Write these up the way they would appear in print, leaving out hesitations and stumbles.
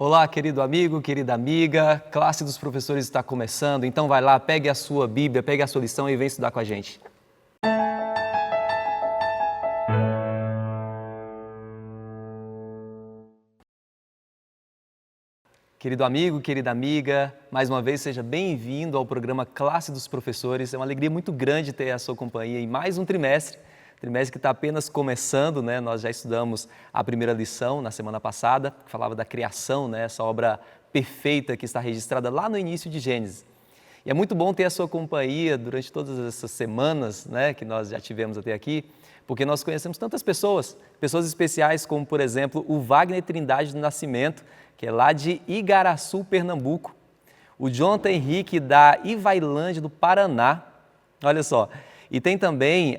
Olá, querido amigo, querida amiga, classe dos professores está começando, então vai lá, pegue a sua Bíblia, pegue a sua lição e vem estudar com a gente. Querido amigo, querida amiga, mais uma vez seja bem-vindo ao programa Classe dos Professores. É uma alegria muito grande ter a sua companhia em mais um trimestre que está apenas começando, né? Nós já estudamos a primeira lição na semana passada, que falava da criação, né? Essa obra perfeita que está registrada lá no início de Gênesis. E é muito bom ter a sua companhia durante todas essas semanas, né, que nós já tivemos até aqui, porque nós conhecemos tantas pessoas especiais como, por exemplo, o Wagner Trindade do Nascimento, que é lá de Igaraçu, Pernambuco, o Jonathan Henrique da Ivailândia, do Paraná, olha só, e tem também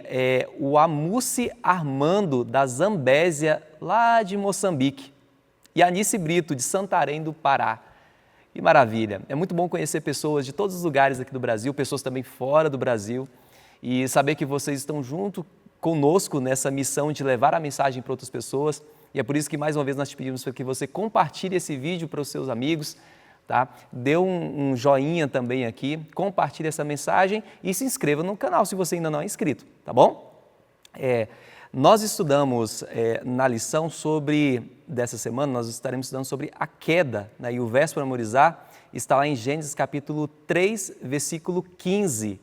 o Amuci Armando, da Zambésia, lá de Moçambique, e a Anice Brito, de Santarém, do Pará. Que maravilha! É muito bom conhecer pessoas de todos os lugares aqui do Brasil, pessoas também fora do Brasil, e saber que vocês estão junto conosco nessa missão de levar a mensagem para outras pessoas. E é por isso que mais uma vez nós te pedimos para que você compartilhe esse vídeo para os seus amigos, tá? Dê um joinha também aqui, compartilhe essa mensagem e se inscreva no canal se você ainda não é inscrito, tá bom? Nós estudamos na lição dessa semana, nós estaremos estudando sobre a queda, né? E o verso para memorizar está lá em Gênesis capítulo 3, versículo 15.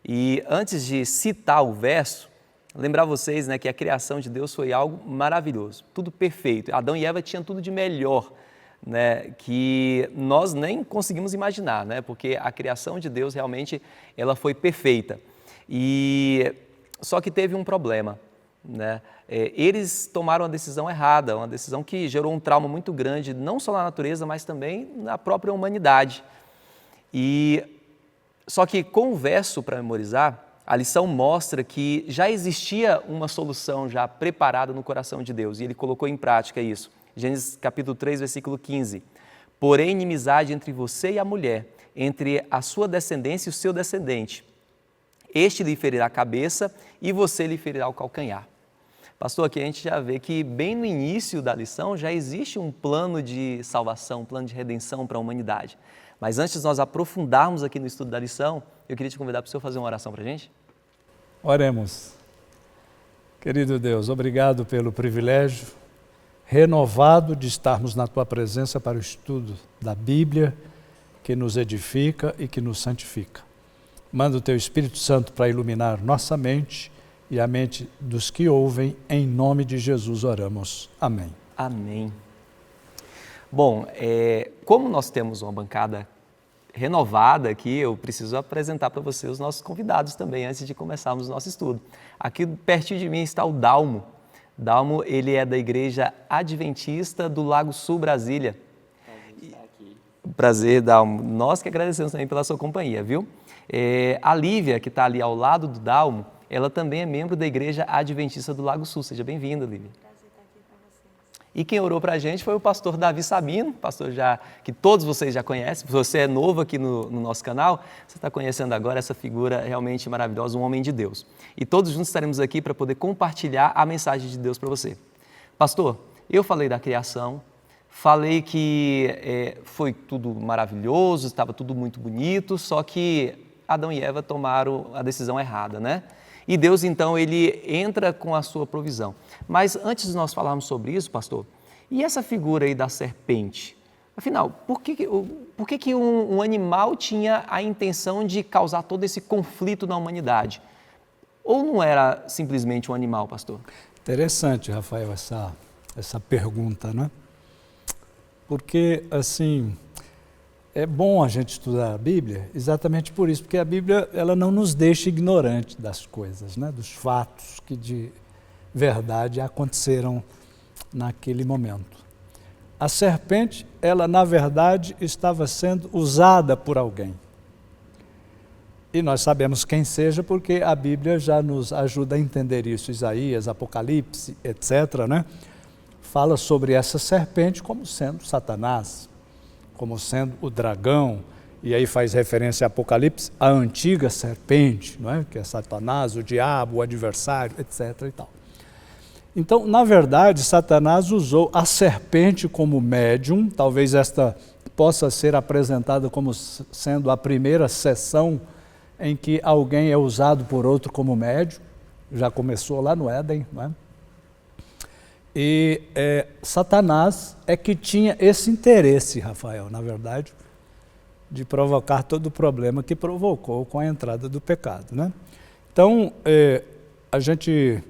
E antes de citar o verso, lembrar vocês, né, que a criação de Deus foi algo maravilhoso, tudo perfeito. Adão e Eva tinham tudo de melhor, né, que nós nem conseguimos imaginar, né, porque a criação de Deus realmente ela foi perfeita. Só que teve um problema, né? Eles tomaram uma decisão errada, uma decisão que gerou um trauma muito grande, não só na natureza, mas também na própria humanidade. Só que com o verso para memorizar, a lição mostra que já existia uma solução já preparada no coração de Deus, e ele colocou em prática isso. Gênesis capítulo 3, versículo 15. Porém, inimizade entre você e a mulher, entre a sua descendência e o seu descendente. Este lhe ferirá a cabeça e você lhe ferirá o calcanhar. Pastor, aqui a gente já vê que bem no início da lição já existe um plano de salvação, um plano de redenção para a humanidade. Mas antes de nós aprofundarmos aqui no estudo da lição, eu queria te convidar para o senhor fazer uma oração para a gente. Oremos. Querido Deus, obrigado pelo privilégio renovado de estarmos na Tua presença para o estudo da Bíblia, que nos edifica e que nos santifica. Manda o Teu Espírito Santo para iluminar nossa mente e a mente dos que ouvem, em nome de Jesus oramos. Amém. Amém. Bom, como nós temos uma bancada renovada aqui, eu preciso apresentar para você os nossos convidados também, antes de começarmos o nosso estudo. Aqui pertinho de mim está o Dalmo. Dalmo, ele é da Igreja Adventista do Lago Sul, Brasília. Prazer, Dalmo. Nós que agradecemos também pela sua companhia, viu? A Lívia, que está ali ao lado do Dalmo, ela também é membro da Igreja Adventista do Lago Sul. Seja bem-vinda, Lívia. E quem orou para a gente foi o pastor Davi Sabino, pastor que todos vocês já conhecem. Se você é novo aqui no nosso canal, você está conhecendo agora essa figura realmente maravilhosa, um homem de Deus. E todos juntos estaremos aqui para poder compartilhar a mensagem de Deus para você. Pastor, eu falei da criação, falei que foi tudo maravilhoso, estava tudo muito bonito, só que Adão e Eva tomaram a decisão errada, né? E Deus, então, ele entra com a sua provisão. Mas antes de nós falarmos sobre isso, pastor, e essa figura aí da serpente? Afinal, por que um animal tinha a intenção de causar todo esse conflito na humanidade? Ou não era simplesmente um animal, pastor? Interessante, Rafael, essa pergunta, né? Porque, assim, é bom a gente estudar a Bíblia exatamente por isso, porque a Bíblia ela não nos deixa ignorantes das coisas, né? Dos fatos que de verdade aconteceram naquele momento. A serpente, ela na verdade estava sendo usada por alguém. E nós sabemos quem seja porque a Bíblia já nos ajuda a entender isso. Isaías, Apocalipse, etc., né? Fala sobre essa serpente como sendo Satanás, como sendo o dragão, e aí faz referência a Apocalipse, a antiga serpente, não é? Que é Satanás, o diabo, o adversário, etc. e tal. Então, na verdade, Satanás usou a serpente como médium, talvez esta possa ser apresentada como sendo a primeira sessão em que alguém é usado por outro como médium, já começou lá no Éden, não é? E Satanás é que tinha esse interesse, Rafael, na verdade, de provocar todo o problema que provocou com a entrada do pecado, né? Então, a gente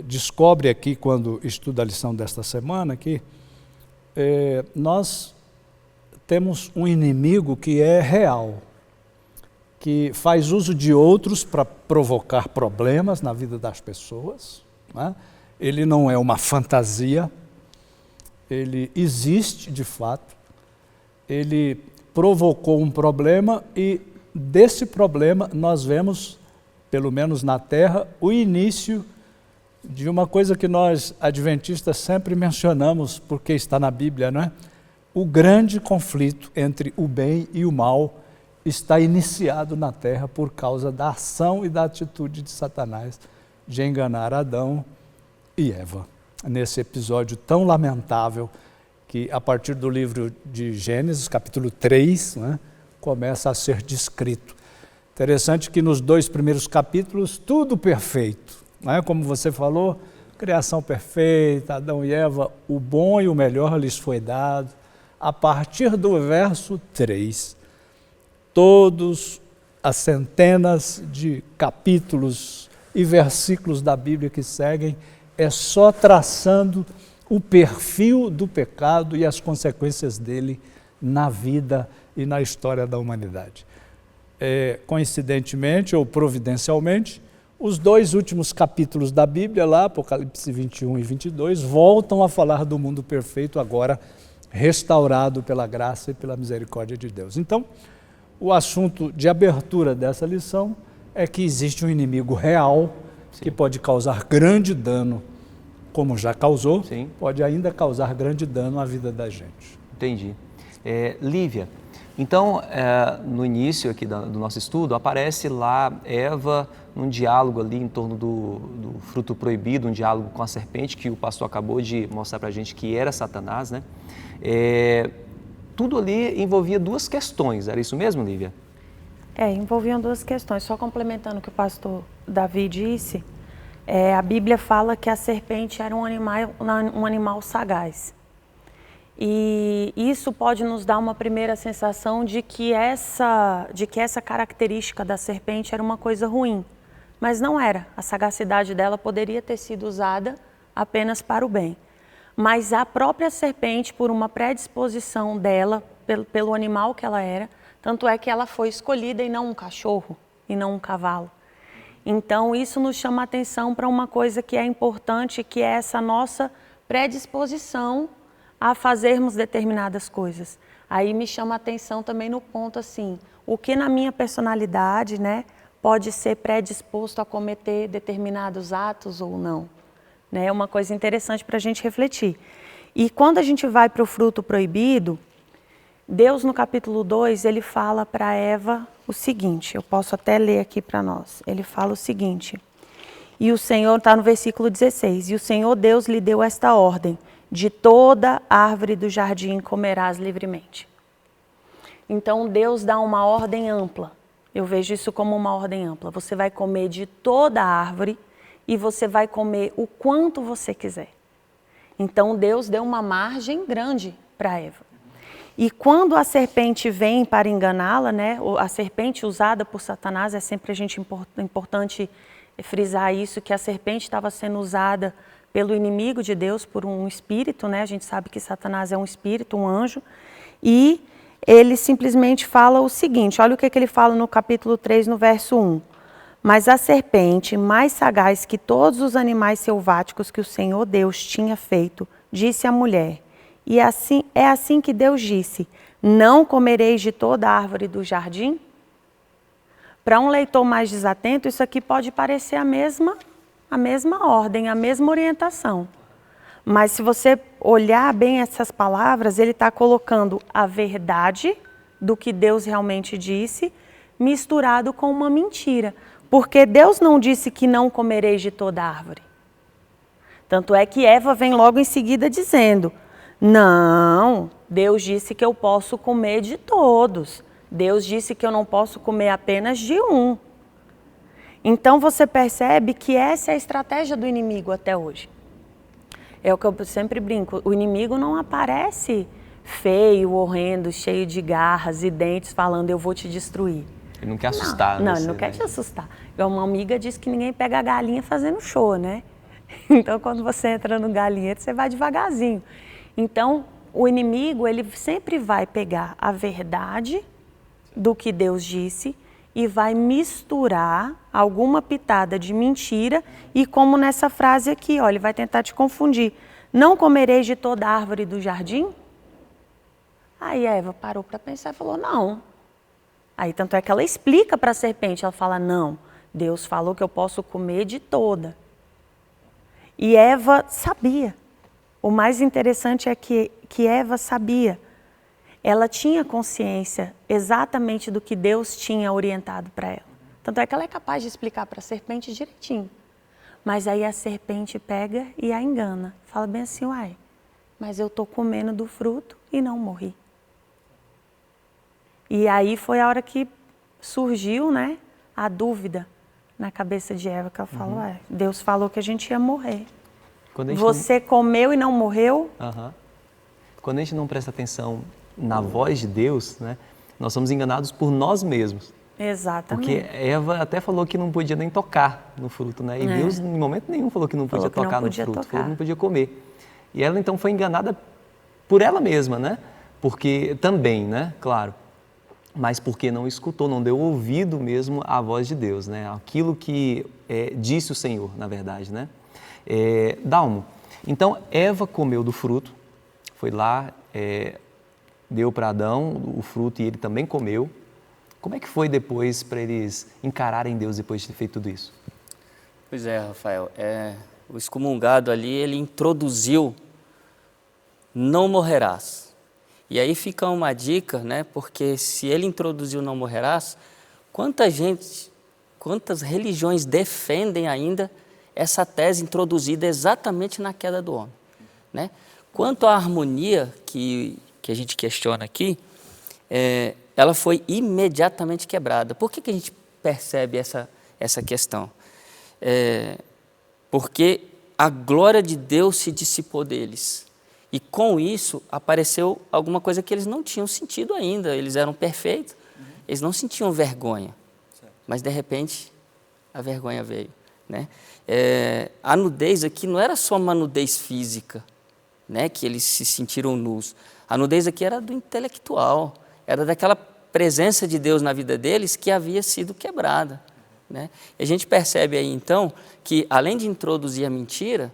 descobre aqui, quando estuda a lição desta semana, que nós temos um inimigo que é real, que faz uso de outros para provocar problemas na vida das pessoas, né? Ele não é uma fantasia, ele existe de fato, ele provocou um problema e desse problema nós vemos, pelo menos na Terra, o início de uma coisa que nós adventistas sempre mencionamos, porque está na Bíblia, não é? O grande conflito entre o bem e o mal está iniciado na Terra por causa da ação e da atitude de Satanás de enganar Adão e Eva. Nesse episódio tão lamentável que a partir do livro de Gênesis, capítulo 3, né, começa a ser descrito. Interessante que nos 2 primeiros capítulos, tudo perfeito, né? Como você falou, criação perfeita, Adão e Eva, o bom e o melhor lhes foi dado. A partir do verso 3, todos as centenas de capítulos e versículos da Bíblia que seguem, é só traçando o perfil do pecado e as consequências dele na vida e na história da humanidade. Coincidentemente ou providencialmente, os 2 últimos capítulos da Bíblia, lá, Apocalipse 21 e 22, voltam a falar do mundo perfeito agora restaurado pela graça e pela misericórdia de Deus. Então, o assunto de abertura dessa lição é que existe um inimigo real que pode causar grande dano, como já causou, pode ainda causar grande dano à vida da gente. Entendi. Lívia, então, no início aqui do nosso estudo, aparece lá Eva num diálogo ali em torno do fruto proibido, um diálogo com a serpente, que o pastor acabou de mostrar para a gente que era Satanás, né? Tudo ali envolvia 2 questões, era isso mesmo, Lívia? Envolviam 2 questões. Só complementando o que o pastor Davi disse, a Bíblia fala que a serpente era um animal sagaz. E isso pode nos dar uma primeira sensação de que essa característica da serpente era uma coisa ruim. Mas não era. A sagacidade dela poderia ter sido usada apenas para o bem. Mas a própria serpente, por uma predisposição dela, pelo animal que ela era, tanto é que ela foi escolhida e não um cachorro, e não um cavalo. Então, isso nos chama a atenção para uma coisa que é importante, que é essa nossa predisposição a fazermos determinadas coisas. Aí me chama a atenção também no ponto assim, o que na minha personalidade, né, pode ser predisposto a cometer determinados atos ou não. Né? É uma coisa interessante para a gente refletir. E quando a gente vai para o fruto proibido, Deus no capítulo 2, ele fala para Eva o seguinte, eu posso até ler aqui para nós. Ele fala o seguinte, e o Senhor, está no versículo 16, e o Senhor Deus lhe deu esta ordem, de toda árvore do jardim comerás livremente. Então Deus dá uma ordem ampla, eu vejo isso como uma ordem ampla, você vai comer de toda árvore e você vai comer o quanto você quiser. Então Deus deu uma margem grande para Eva. E quando a serpente vem para enganá-la, né, a serpente usada por Satanás, é sempre importante frisar isso, que a serpente estava sendo usada pelo inimigo de Deus, por um espírito, né? A gente sabe que Satanás é um espírito, um anjo, e ele simplesmente fala o seguinte, olha o que ele fala no capítulo 3, no verso 1. Mas a serpente, mais sagaz que todos os animais selváticos que o Senhor Deus tinha feito, disse à mulher, e assim, é assim que Deus disse, não comereis de toda árvore do jardim? Para um leitor mais desatento, isso aqui pode parecer a mesma ordem, a mesma orientação. Mas se você olhar bem essas palavras, ele está colocando a verdade do que Deus realmente disse, misturado com uma mentira. Porque Deus não disse que não comereis de toda árvore. Tanto é que Eva vem logo em seguida dizendo, não, Deus disse que eu posso comer de todos. Deus disse que eu não posso comer apenas de um. Então você percebe que essa é a estratégia do inimigo até hoje. É o que eu sempre brinco, o inimigo não aparece feio, horrendo, cheio de garras e dentes, falando eu vou te destruir. Ele não quer assustar. Não, você, ele não quer né? te assustar. Uma amiga disse que ninguém pega a galinha fazendo show, né? Então quando você entra no galinheiro, você vai devagarzinho. Então o inimigo, ele sempre vai pegar a verdade do que Deus disse e vai misturar alguma pitada de mentira e como nessa frase aqui, ó, ele vai tentar te confundir. Não comereis de toda árvore do jardim? Aí Eva parou para pensar e falou, não. Aí tanto é que ela explica para a serpente, ela fala, não, Deus falou que eu posso comer de toda. E Eva sabia. O mais interessante é que Eva sabia. Ela tinha consciência exatamente do que Deus tinha orientado para ela. Tanto é que ela é capaz de explicar para a serpente direitinho. Mas aí a serpente pega e a engana. Fala bem assim, uai, mas eu estou comendo do fruto e não morri. E aí foi a hora que surgiu, né, a dúvida na cabeça de Eva, que ela falou, uai, Deus falou que a gente ia morrer. Você comeu e não morreu? Quando a gente não presta atenção na voz de Deus, né, nós somos enganados por nós mesmos. Exatamente. Porque Eva até falou que não podia nem tocar no fruto, né? E Deus, em momento nenhum, falou que não podia tocar no fruto, falou que não podia comer. E ela, então, foi enganada por ela mesma, né? Porque também, né? Claro. Mas porque não escutou, não deu ouvido mesmo à voz de Deus, né? Aquilo que disse o Senhor, na verdade, né? Dalmo, então, Eva comeu do fruto, foi lá, deu para Adão o fruto e ele também comeu. Como é que foi depois para eles encararem Deus depois de ter feito tudo isso? Pois é, Rafael, o excomungado ali, ele introduziu não morrerás. E aí fica uma dica, né? Porque se ele introduziu não morrerás, quantas religiões defendem ainda essa tese introduzida exatamente na queda do homem, né? Quanto à harmonia que a gente questiona aqui, ela foi imediatamente quebrada. Por que a gente percebe essa questão? Porque a glória de Deus se dissipou deles. E com isso apareceu alguma coisa que eles não tinham sentido ainda. Eles eram perfeitos, eles não sentiam vergonha. Mas de repente a vergonha veio, né? A nudez aqui não era só uma nudez física, né, que eles se sentiram nus. A nudez aqui era do intelectual, era daquela presença de Deus na vida deles que havia sido quebrada, né? E a gente percebe aí então que além de introduzir a mentira,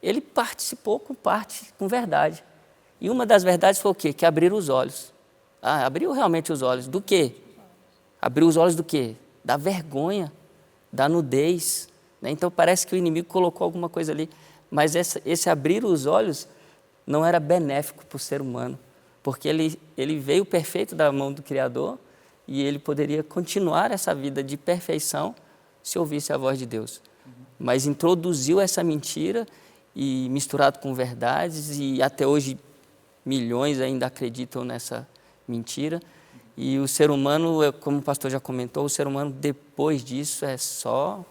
ele participou com verdade. E uma das verdades foi o quê? Que abriram os olhos. Abriu realmente os olhos. Do quê? Abriu os olhos do quê? Da vergonha, da nudez, né? Então parece que o inimigo colocou alguma coisa ali. Mas esse abrir os olhos não era benéfico para o ser humano. Porque ele veio perfeito da mão do Criador e ele poderia continuar essa vida de perfeição se ouvisse a voz de Deus. Mas introduziu essa mentira e misturado com verdades, e até hoje milhões ainda acreditam nessa mentira. E o ser humano, como o pastor já comentou, o ser humano depois disso é só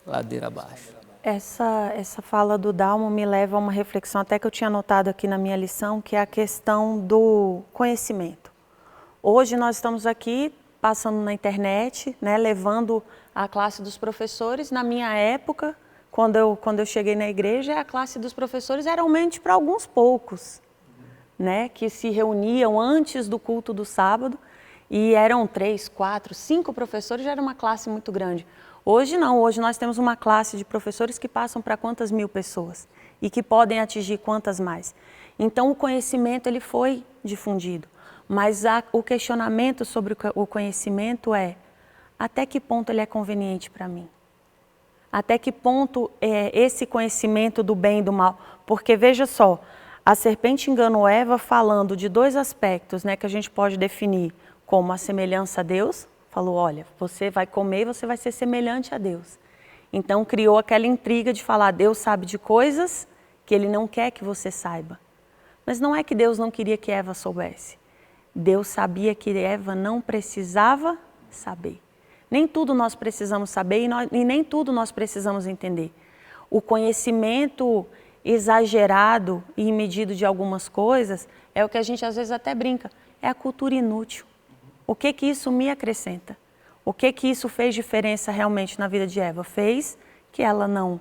ladeira abaixo. Essa fala do Dalmo me leva a uma reflexão até que eu tinha anotado aqui na minha lição, que é a questão do conhecimento. Hoje nós estamos aqui passando na internet, né, levando a classe dos professores. Na minha época, quando eu cheguei na igreja, a classe dos professores era realmente para alguns poucos, né, que se reuniam antes do culto do sábado e eram 3, 4, 5 professores, já era uma classe muito grande. Hoje não, hoje nós temos uma classe de professores que passam para quantas mil pessoas e que podem atingir quantas mais. Então o conhecimento ele foi difundido, mas o questionamento sobre o conhecimento é até que ponto ele é conveniente para mim? Até que ponto é esse conhecimento do bem e do mal? Porque veja só, a serpente enganou Eva falando de 2 aspectos, né, que a gente pode definir como a semelhança a Deus. Falou, olha, você vai comer e você vai ser semelhante a Deus. Então criou aquela intriga de falar, Deus sabe de coisas que Ele não quer que você saiba. Mas não é que Deus não queria que Eva soubesse. Deus sabia que Eva não precisava saber. Nem tudo nós precisamos saber e nem tudo nós precisamos entender. O conhecimento exagerado e medido de algumas coisas é o que a gente às vezes até brinca, é a cultura inútil. O que isso me acrescenta? O que isso fez diferença realmente na vida de Eva? Fez que ela não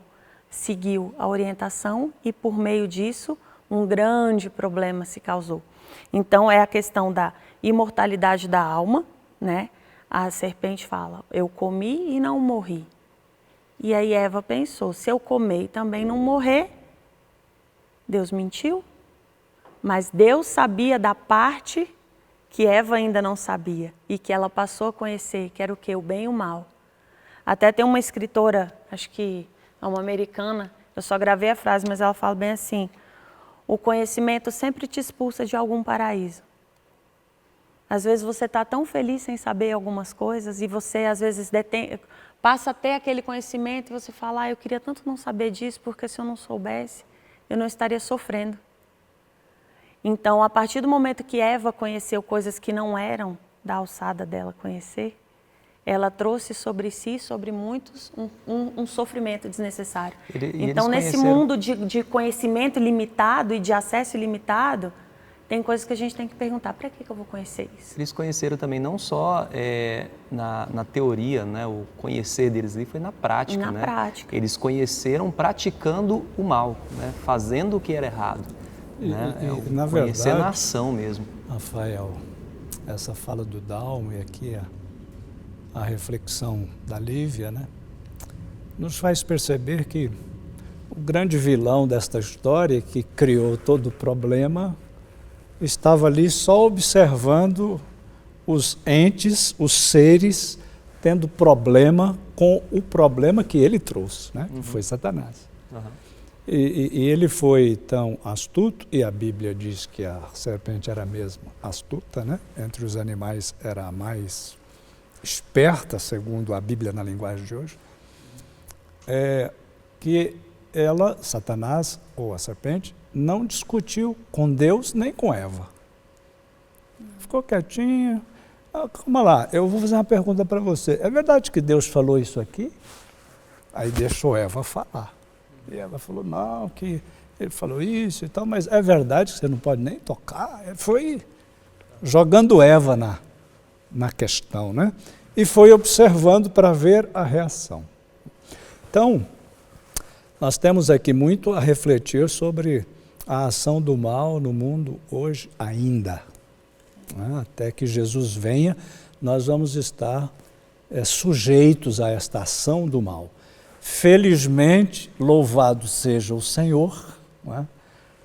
seguiu a orientação e por meio disso um grande problema se causou. Então é a questão da imortalidade da alma, né? A serpente fala, eu comi e não morri. E aí Eva pensou, se eu comer e também não morrer, Deus mentiu? Mas Deus sabia da parte que Eva ainda não sabia e que ela passou a conhecer, que era o quê? O bem e o mal. Até tem uma escritora, acho que é uma americana, eu só gravei a frase, mas ela fala bem assim, o conhecimento sempre te expulsa de algum paraíso. Às vezes você está tão feliz sem saber algumas coisas e você às vezes passa a ter aquele conhecimento e você fala, eu queria tanto não saber disso, porque se eu não soubesse, eu não estaria sofrendo. Então, a partir do momento que Eva conheceu coisas que não eram da alçada dela conhecer, ela trouxe sobre si, sobre muitos, um sofrimento desnecessário. Então, nesse mundo de conhecimento limitado e de acesso ilimitado, tem coisas que a gente tem que perguntar, para que eu vou conhecer isso? Eles conheceram também não só na teoria, né? O conhecer deles ali foi na prática. Na prática. Eles conheceram praticando o mal, né? Fazendo o que era errado. Né? Na conhecer verdade, na ação mesmo. Rafael, essa fala do Dalmo e aqui a reflexão da Lívia, né? Nos faz perceber que o grande vilão desta história, que criou todo o problema, estava ali só observando os entes, os seres, tendo problema com o problema que ele trouxe, né? Que foi Satanás. E ele foi tão astuto, e a Bíblia diz que a serpente era mesmo astuta, né? Entre os animais era a mais esperta, segundo a Bíblia na linguagem de hoje, que ela, Satanás, ou a serpente, não discutiu com Deus nem com Eva. Ficou quietinha. Calma lá, eu vou fazer uma pergunta para você. É verdade que Deus falou isso aqui? Aí deixou Eva falar. E ela falou, não, que ele falou isso e tal, mas é verdade que você não pode nem tocar? Foi jogando Eva na questão, né? E foi observando para ver a reação. Então, nós temos aqui muito a refletir sobre a ação do mal no mundo hoje ainda. Até que Jesus venha, nós vamos estar sujeitos a esta ação do mal. Felizmente, louvado seja o Senhor,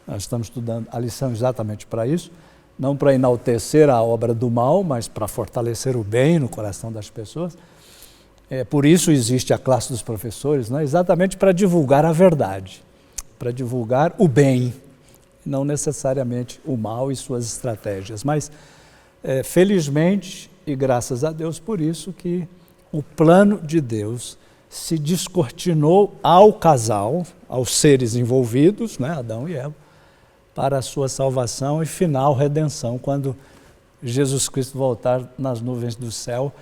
nós estamos estudando a lição exatamente para isso, não para enaltecer a obra do mal, mas para fortalecer o bem no coração das pessoas. Por isso existe a classe dos professores, exatamente para divulgar a verdade, para divulgar o bem, não necessariamente o mal e suas estratégias. Mas, felizmente, e graças a Deus por isso, que o plano de Deus se descortinou ao casal, aos seres envolvidos, Adão e Eva, para a sua salvação e final redenção, quando Jesus Cristo voltar nas nuvens do céu.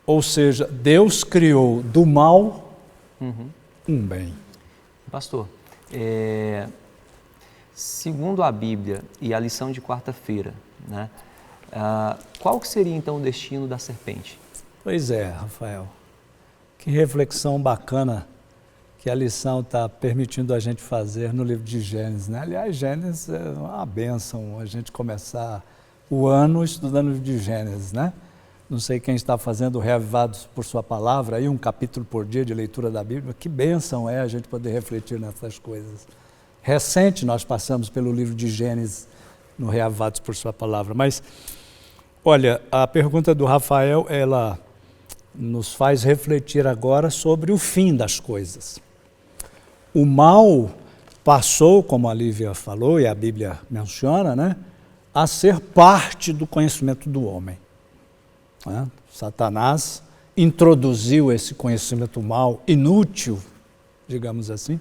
Ou seja, Deus criou do mal um bem. Pastor, segundo a Bíblia e a lição de quarta-feira, qual que seria então o destino da serpente? Pois é, Rafael. Que reflexão bacana que a lição está permitindo a gente fazer no livro de Gênesis, Aliás, Gênesis é uma bênção a gente começar o ano estudando o livro de Gênesis, Não sei quem está fazendo Reavivados por sua palavra, aí um capítulo por dia de leitura da Bíblia, que bênção é a gente poder refletir nessas coisas. Recente nós passamos pelo livro de Gênesis no Reavivados por sua palavra, mas olha, a pergunta do Rafael, ela nos faz refletir agora sobre o fim das coisas. O mal passou, como a Lívia falou e a Bíblia menciona, a ser parte do conhecimento do homem. Satanás introduziu esse conhecimento mal, inútil, digamos assim.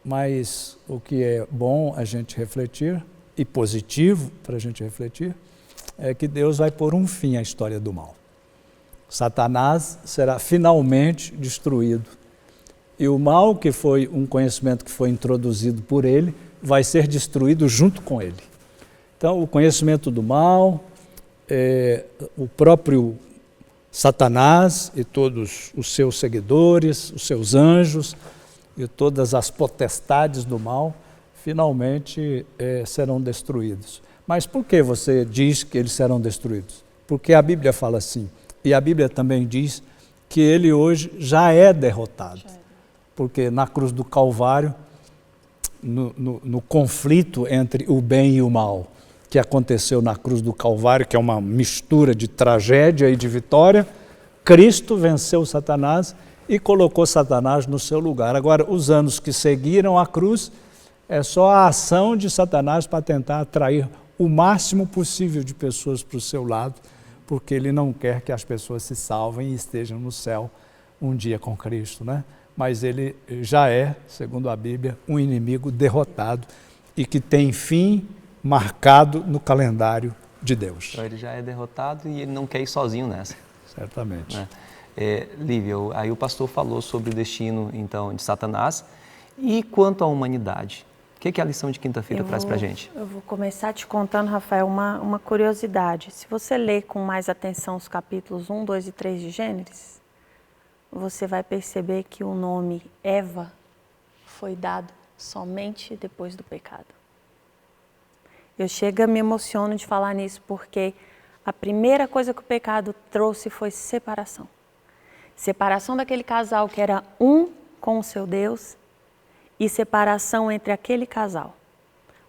Mas o que é bom a gente refletir, e positivo para a gente refletir, é que Deus vai pôr um fim à história do mal. Satanás será finalmente destruído. E o mal, que foi um conhecimento que foi introduzido por ele, vai ser destruído junto com ele. Então, o conhecimento do mal, o próprio Satanás e todos os seus seguidores, os seus anjos e todas as potestades do mal, finalmente serão destruídos. Mas por que você diz que eles serão destruídos? Porque a Bíblia fala assim, e a Bíblia também diz que ele hoje já é derrotado. Porque na cruz do Calvário, no conflito entre o bem e o mal, que aconteceu na cruz do Calvário, que é uma mistura de tragédia e de vitória, Cristo venceu Satanás e colocou Satanás no seu lugar. Agora, os anos que seguiram a cruz, é só a ação de Satanás para tentar atrair o máximo possível de pessoas para o seu lado, porque ele não quer que as pessoas se salvem e estejam no céu um dia com Cristo, né? Mas ele já é, segundo a Bíblia, um inimigo derrotado e que tem fim marcado no calendário de Deus. Então ele já é derrotado e ele não quer ir sozinho nessa. Certamente. Né? Lívia, aí o pastor falou sobre o destino, então, de Satanás. E quanto à humanidade? O que a lição de quinta-feira traz para a gente? Eu vou começar te contando, Rafael, uma curiosidade. Se você ler com mais atenção os capítulos 1, 2 e 3 de Gênesis, você vai perceber que o nome Eva foi dado somente depois do pecado. Eu me emociono de falar nisso porque a primeira coisa que o pecado trouxe foi separação. Separação daquele casal que era um com o seu Deus e separação entre aquele casal.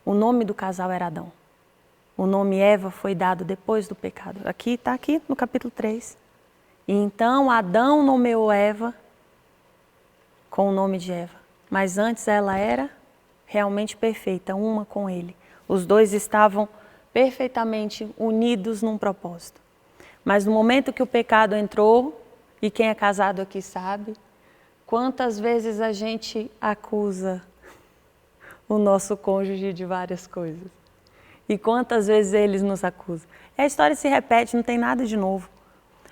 O nome do casal era Adão. O nome Eva foi dado depois do pecado. Está aqui no capítulo 3. E então Adão nomeou Eva com o nome de Eva. Mas antes ela era realmente perfeita, uma com ele. Os dois estavam perfeitamente unidos num propósito. Mas no momento que o pecado entrou, e quem é casado aqui sabe, quantas vezes a gente acusa o nosso cônjuge de várias coisas? E quantas vezes eles nos acusam? A história se repete, não tem nada de novo.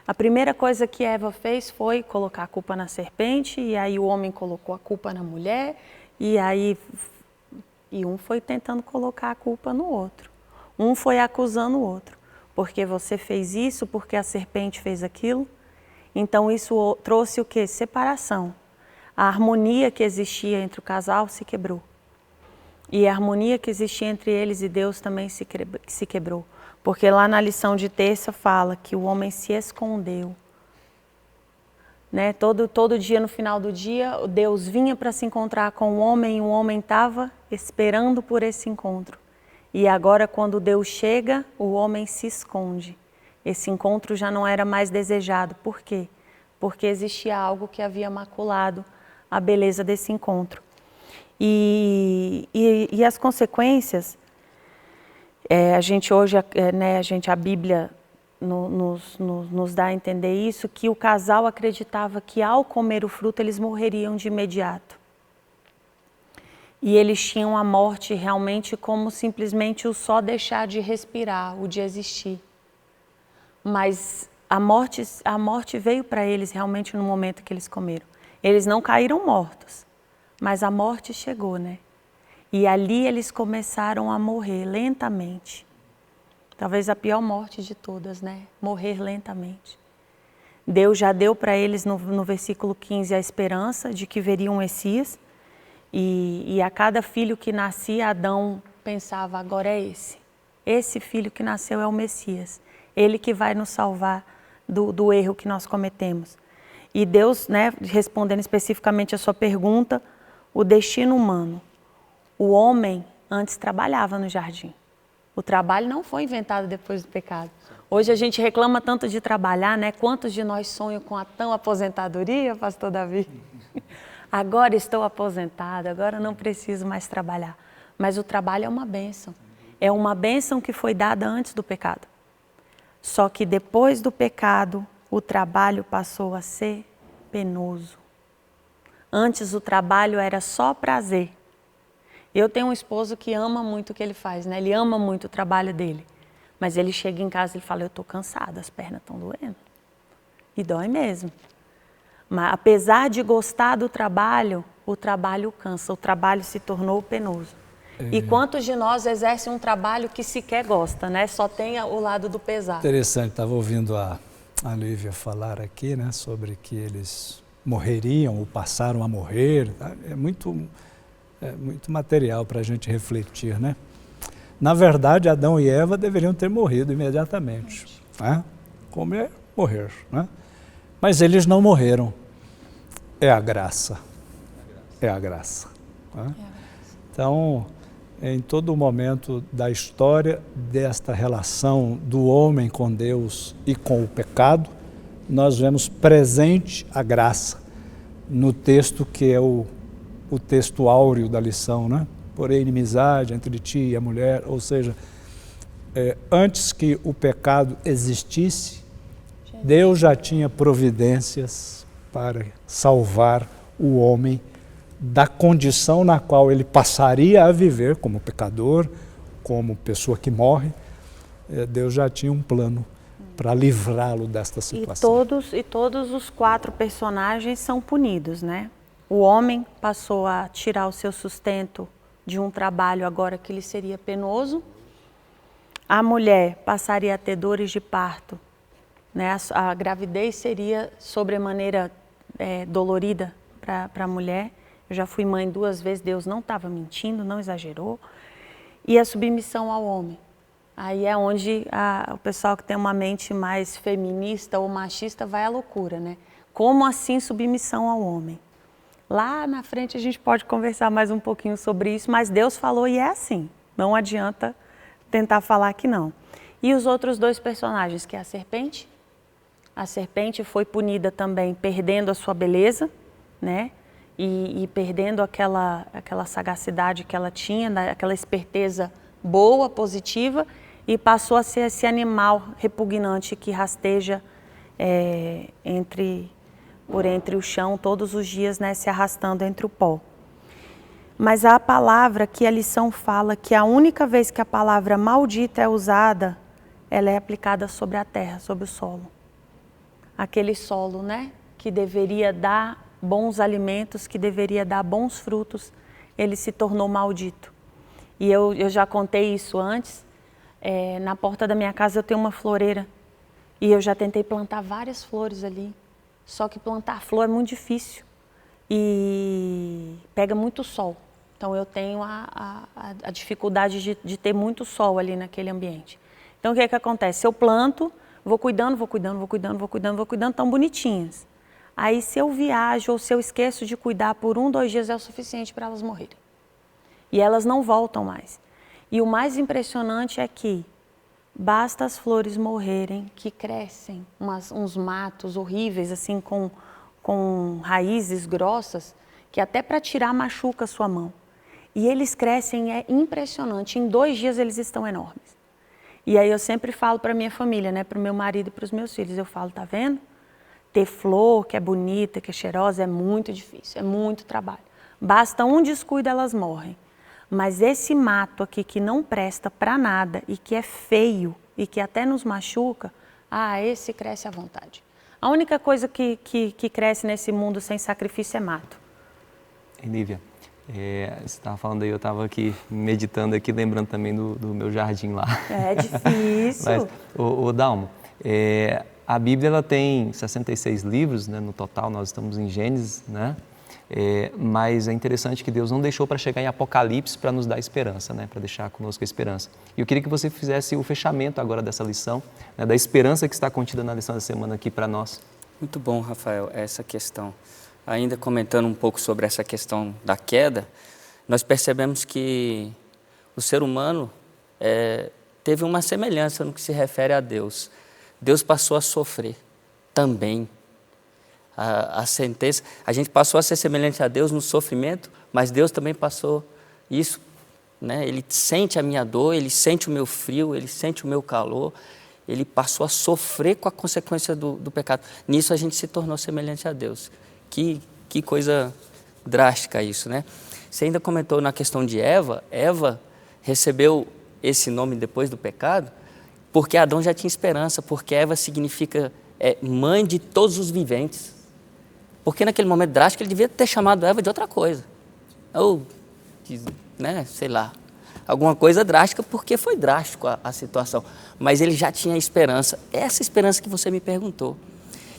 A primeira coisa que Eva fez foi colocar a culpa na serpente, e aí o homem colocou a culpa na mulher, e um foi tentando colocar a culpa no outro. Um foi acusando o outro. Porque você fez isso, porque a serpente fez aquilo. Então isso trouxe o quê? Separação. A harmonia que existia entre o casal se quebrou. E a harmonia que existia entre eles e Deus também se quebrou. Porque lá na lição de terça fala que o homem se escondeu. Né? Todo dia, no final do dia, Deus vinha para se encontrar com o homem e o homem estava esperando por esse encontro. E agora, quando Deus chega, o homem se esconde. Esse encontro já não era mais desejado. Por quê? Porque existia algo que havia maculado a beleza desse encontro. E as consequências, a gente hoje, a Bíblia nos dá a entender isso, que o casal acreditava que ao comer o fruto eles morreriam de imediato. E eles tinham a morte realmente como simplesmente o só deixar de respirar, o de existir. Mas a morte veio para eles realmente no momento que eles comeram. Eles não caíram mortos, mas a morte chegou, né? E ali eles começaram a morrer lentamente. Talvez a pior morte de todas, né? Morrer lentamente. Deus já deu para eles no versículo 15 a esperança de que veria um Messias. E a cada filho que nascia, Adão pensava, agora é esse. Esse filho que nasceu é o Messias. Ele que vai nos salvar do erro que nós cometemos. E Deus, né, respondendo especificamente a sua pergunta, o destino humano. O homem antes trabalhava no jardim. O trabalho não foi inventado depois do pecado. Hoje a gente reclama tanto de trabalhar, né? Quantos de nós sonham com a tão aposentadoria, pastor Davi? Agora estou aposentado, agora não preciso mais trabalhar. Mas o trabalho é uma bênção. É uma bênção que foi dada antes do pecado. Só que depois do pecado, o trabalho passou a ser penoso. Antes o trabalho era só prazer. Eu tenho um esposo que ama muito o que ele faz, né? Ele ama muito o trabalho dele. Mas ele chega em casa e fala, eu estou cansado, as pernas estão doendo. E dói mesmo. Mas apesar de gostar do trabalho, o trabalho cansa, o trabalho se tornou penoso. E quantos de nós exercem um trabalho que sequer gosta, né? Só tem o lado do pesar. Interessante, estava ouvindo a Lívia falar aqui, né, sobre que eles morreriam ou passaram a morrer. É muito material para a gente refletir, né? Na verdade, Adão e Eva deveriam ter morrido imediatamente, né? Comer, morrer, né? Mas eles não morreram. É a graça. É a graça. Né? Então, em todo momento da história desta relação do homem com Deus e com o pecado, nós vemos presente a graça no texto que é o texto áureo da lição, né? Porém, inimizade entre ti e a mulher, ou seja, antes que o pecado existisse, Deus já tinha providências para salvar o homem da condição na qual ele passaria a viver como pecador, como pessoa que morre. Deus já tinha um plano para livrá-lo desta situação. E todos os 4 personagens são punidos, né? O homem passou a tirar o seu sustento de um trabalho agora que lhe seria penoso. A mulher passaria a ter dores de parto, né? A gravidez seria sobremaneira dolorida para a mulher. Eu já fui mãe 2 vezes, Deus não estava mentindo, não exagerou. E a submissão ao homem. Aí é onde o pessoal que tem uma mente mais feminista ou machista vai à loucura, né? Como assim submissão ao homem? Lá na frente a gente pode conversar mais um pouquinho sobre isso, mas Deus falou e é assim. Não adianta tentar falar que não. E os outros 2 personagens, que é a serpente. A serpente foi punida também perdendo a sua beleza, né? E perdendo aquela sagacidade que ela tinha, aquela esperteza boa, positiva, e passou a ser esse animal repugnante que rasteja por entre o chão todos os dias, né, se arrastando entre o pó. Mas a palavra que a lição fala que a única vez que a palavra maldita é usada, ela é aplicada sobre a terra, sobre o solo. Aquele solo, né, que deveria dar bons alimentos, que deveria dar bons frutos, ele se tornou maldito. E eu já contei isso antes. Na porta da minha casa eu tenho uma floreira e eu já tentei plantar várias flores ali. Só que plantar flor é muito difícil e pega muito sol. Então eu tenho a dificuldade de ter muito sol ali naquele ambiente. Então o que é que acontece? Eu planto, vou cuidando, tão bonitinhas. Aí se eu viajo ou se eu esqueço de cuidar por 1, 2 dias é o suficiente para elas morrerem. E elas não voltam mais. E o mais impressionante é que basta as flores morrerem, que crescem uns matos horríveis, assim, com raízes grossas, que até para tirar machuca a sua mão. E eles crescem, é impressionante. Em 2 dias eles estão enormes. E aí eu sempre falo para minha família, né, para o meu marido e para os meus filhos, eu falo, tá vendo? Ter flor que é bonita, que é cheirosa, é muito difícil, é muito trabalho. Basta um descuido, elas morrem. Mas esse mato aqui que não presta para nada e que é feio e que até nos machuca, esse cresce à vontade. A única coisa que cresce nesse mundo sem sacrifício é mato. Lívia, você estava falando aí, eu estava aqui meditando aqui, lembrando também do meu jardim lá. É difícil. Mas, Dalmo, a Bíblia ela tem 66 livros, né, no total, nós estamos em Gênesis, né? Mas é interessante que Deus não deixou para chegar em Apocalipse para nos dar esperança, né? Para deixar conosco a esperança. E eu queria que você fizesse o fechamento agora dessa lição, né? Da esperança que está contida na lição da semana aqui para nós. Muito bom, Rafael, essa questão. Ainda comentando um pouco sobre essa questão da queda, nós percebemos que o ser humano teve uma semelhança no que se refere a Deus. Deus passou a sofrer também. A sentença, a gente passou a ser semelhante a Deus no sofrimento, mas Deus também passou isso, né? Ele sente a minha dor, Ele sente o meu frio, Ele sente o meu calor, ele passou a sofrer com a consequência do pecado. Nisso a gente se tornou semelhante a Deus. Que coisa drástica isso, né? Você ainda comentou na questão de Eva. Eva recebeu esse nome depois do pecado porque Adão já tinha esperança, porque Eva significa mãe de todos os viventes. Porque naquele momento drástico ele devia ter chamado Eva de outra coisa. Ou, né, sei lá, alguma coisa drástica, porque foi drástico a situação. Mas ele já tinha esperança, essa esperança que você me perguntou.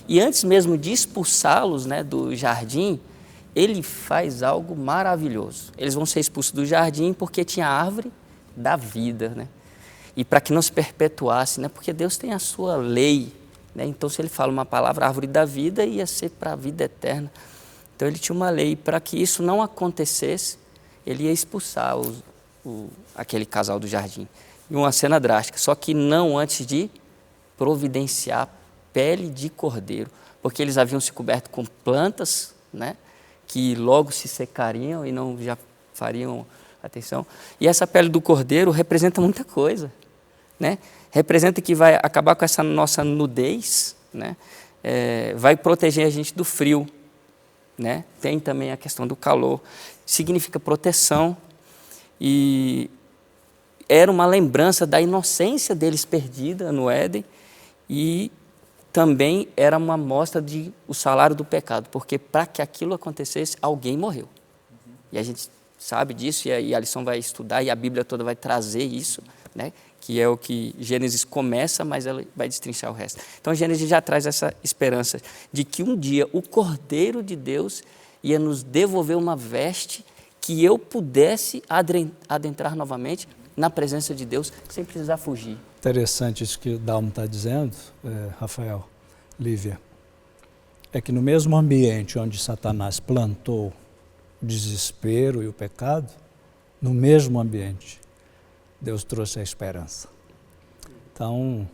E antes mesmo de expulsá-los, né, do jardim, ele faz algo maravilhoso. Eles vão ser expulsos do jardim porque tinha a árvore da vida, né? E para que não se perpetuasse, né? Porque Deus tem a sua lei, né? Então, se ele fala uma palavra, árvore da vida, ia ser para a vida eterna. Então, ele tinha uma lei. Para que isso não acontecesse, ele ia expulsar aquele casal do jardim. E uma cena drástica, só que não antes de providenciar pele de cordeiro, porque eles haviam se coberto com plantas, né, que logo se secariam e não já fariam atenção. E essa pele do cordeiro representa muita coisa, né? Representa que vai acabar com essa nossa nudez, né? Vai proteger a gente do frio, né? Tem também a questão do calor, significa proteção, e era uma lembrança da inocência deles perdida no Éden, e também era uma mostra de o salário do pecado, porque para que aquilo acontecesse, alguém morreu. E a gente sabe disso, e a lição vai estudar, e a Bíblia toda vai trazer isso, né? Que é o que Gênesis começa, mas ela vai destrinchar o resto. Então, Gênesis já traz essa esperança de que um dia o Cordeiro de Deus ia nos devolver uma veste que eu pudesse adentrar novamente na presença de Deus, sem precisar fugir. Interessante isso que o Dalmo está dizendo, Rafael, Lívia, é que no mesmo ambiente onde Satanás plantou o desespero e o pecado, no mesmo ambiente, Deus trouxe a esperança. Então,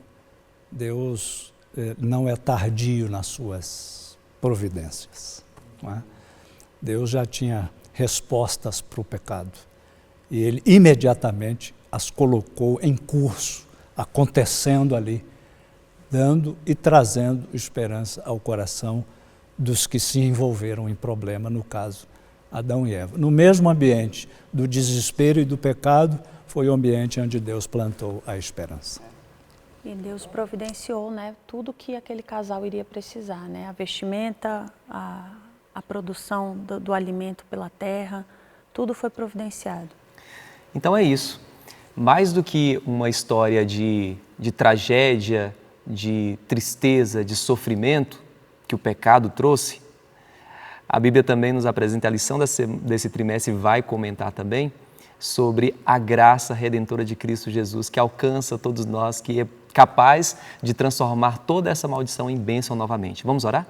Deus não é tardio nas suas providências, não é? Deus já tinha respostas para o pecado e Ele imediatamente as colocou em curso, acontecendo ali, dando e trazendo esperança ao coração dos que se envolveram em problema, no caso, Adão e Eva. No mesmo ambiente do desespero e do pecado, foi o ambiente onde Deus plantou a esperança. E Deus providenciou, né, tudo que aquele casal iria precisar, né? A vestimenta, a produção do alimento pela terra, tudo foi providenciado. Então é isso. Mais do que uma história de tragédia, de tristeza, de sofrimento que o pecado trouxe, a Bíblia também nos apresenta a lição desse trimestre e vai comentar também sobre a graça redentora de Cristo Jesus, que alcança todos nós, que é capaz de transformar toda essa maldição em bênção novamente. Vamos orar?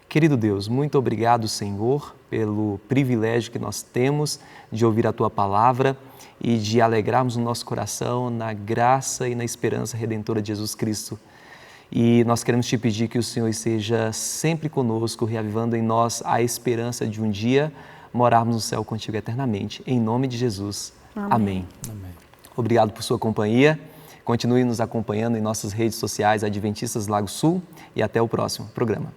Querido Deus, muito obrigado, Senhor, pelo privilégio que nós temos de ouvir a Tua palavra e de alegrarmos o nosso coração na graça e na esperança redentora de Jesus Cristo. E nós queremos te pedir que o Senhor esteja sempre conosco, reavivando em nós a esperança de um dia morarmos no céu contigo eternamente. Em nome de Jesus. Amém. Amém. Obrigado por sua companhia. Continue nos acompanhando em nossas redes sociais Adventistas Lago Sul e até o próximo programa.